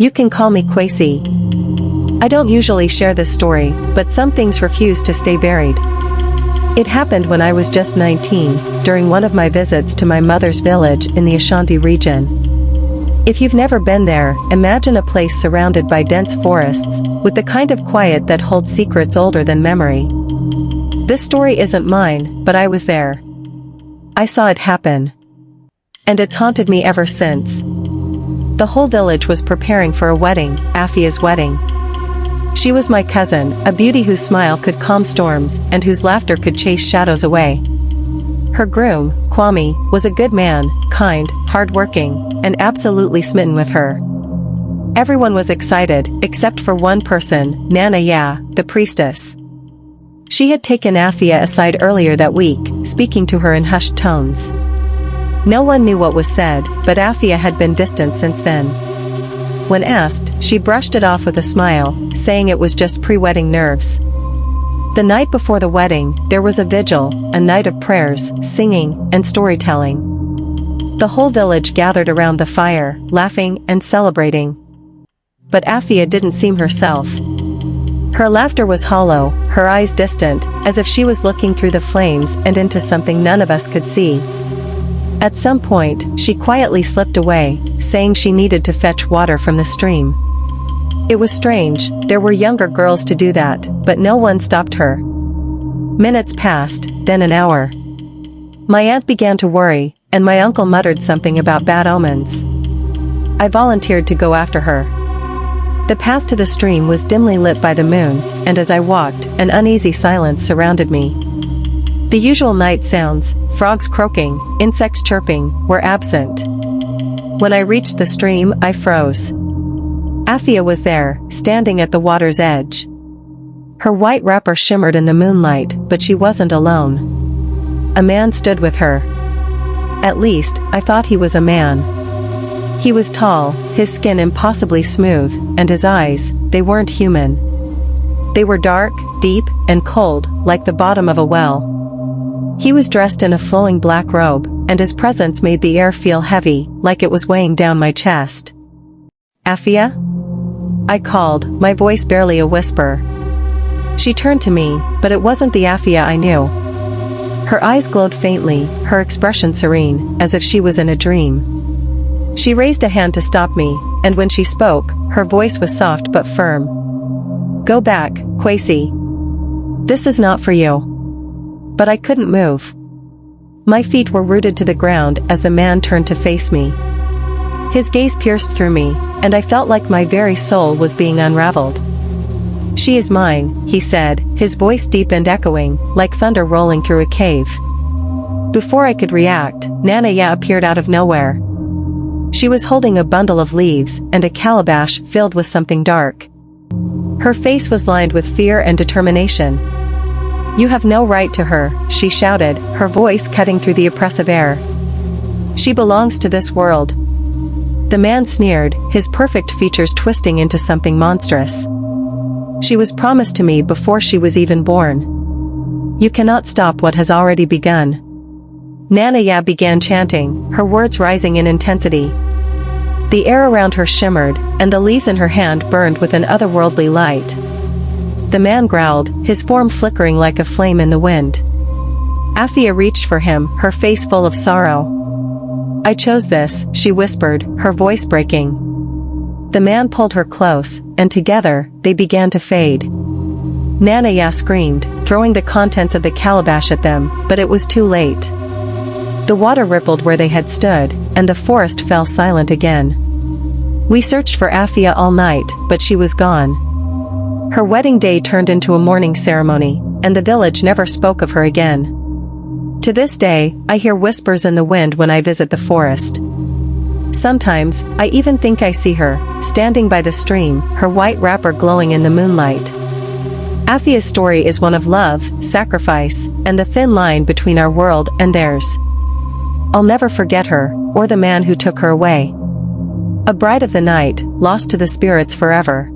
You can call me Quasi. I don't usually share this story, but some things refuse to stay buried. It happened when I was just 19, during one of my visits to my mother's village in the Ashanti region. If you've never been there, imagine a place surrounded by dense forests, with the kind of quiet that holds secrets older than memory. This story isn't mine, but I was there. I saw it happen. And it's haunted me ever since. The whole village was preparing for a wedding, Afia's wedding. She was my cousin, a beauty whose smile could calm storms and whose laughter could chase shadows away. Her groom, Kwame, was a good man, kind, hardworking, and absolutely smitten with her. Everyone was excited, except for one person, Nana Ya, the priestess. She had taken Afia aside earlier that week, speaking to her in hushed tones. No one knew what was said, but Afia had been distant since then. When asked, she brushed it off with a smile, saying it was just pre-wedding nerves. The night before the wedding, there was a vigil, a night of prayers, singing, and storytelling. The whole village gathered around the fire, laughing and celebrating. But Afia didn't seem herself. Her laughter was hollow, her eyes distant, as if she was looking through the flames and into something none of us could see. At some point, she quietly slipped away, saying she needed to fetch water from the stream. It was strange, there were younger girls to do that, but no one stopped her. Minutes passed, then an hour. My aunt began to worry, and my uncle muttered something about bad omens. I volunteered to go after her. The path to the stream was dimly lit by the moon, and as I walked, an uneasy silence surrounded me. The usual night sounds, frogs croaking, insects chirping, were absent. When I reached the stream, I froze. Afia was there, standing at the water's edge. Her white wrapper shimmered in the moonlight, but she wasn't alone. A man stood with her. At least, I thought he was a man. He was tall, his skin impossibly smooth, and his eyes, they weren't human. They were dark, deep, and cold, like the bottom of a well. He was dressed in a flowing black robe, and his presence made the air feel heavy, like it was weighing down my chest. Afia? I called, my voice barely a whisper. She turned to me, but it wasn't the Afia I knew. Her eyes glowed faintly, her expression serene, as if she was in a dream. She raised a hand to stop me, and when she spoke, her voice was soft but firm. Go back, Quasi. This is not for you. But I couldn't move. My feet were rooted to the ground as the man turned to face me. His gaze pierced through me, and I felt like my very soul was being unraveled. She is mine, he said, his voice deep and echoing, like thunder rolling through a cave. Before I could react, Nana Ya appeared out of nowhere. She was holding a bundle of leaves and a calabash filled with something dark. Her face was lined with fear and determination. You have no right to her, she shouted, her voice cutting through the oppressive air. She belongs to this world. The man sneered, his perfect features twisting into something monstrous. She was promised to me before she was even born. You cannot stop what has already begun. Nana Ya began chanting, her words rising in intensity. The air around her shimmered, and the leaves in her hand burned with an otherworldly light. The man growled, his form flickering like a flame in the wind. Afia reached for him, her face full of sorrow. I chose this, she whispered, her voice breaking. The man pulled her close, and together, they began to fade. Nana Ya screamed, throwing the contents of the calabash at them, but it was too late. The water rippled where they had stood, and the forest fell silent again. We searched for Afia all night, but she was gone. Her wedding day turned into a mourning ceremony, and the village never spoke of her again. To this day, I hear whispers in the wind when I visit the forest. Sometimes, I even think I see her, standing by the stream, her white wrapper glowing in the moonlight. Afia's story is one of love, sacrifice, and the thin line between our world and theirs. I'll never forget her, or the man who took her away. A bride of the night, lost to the spirits forever.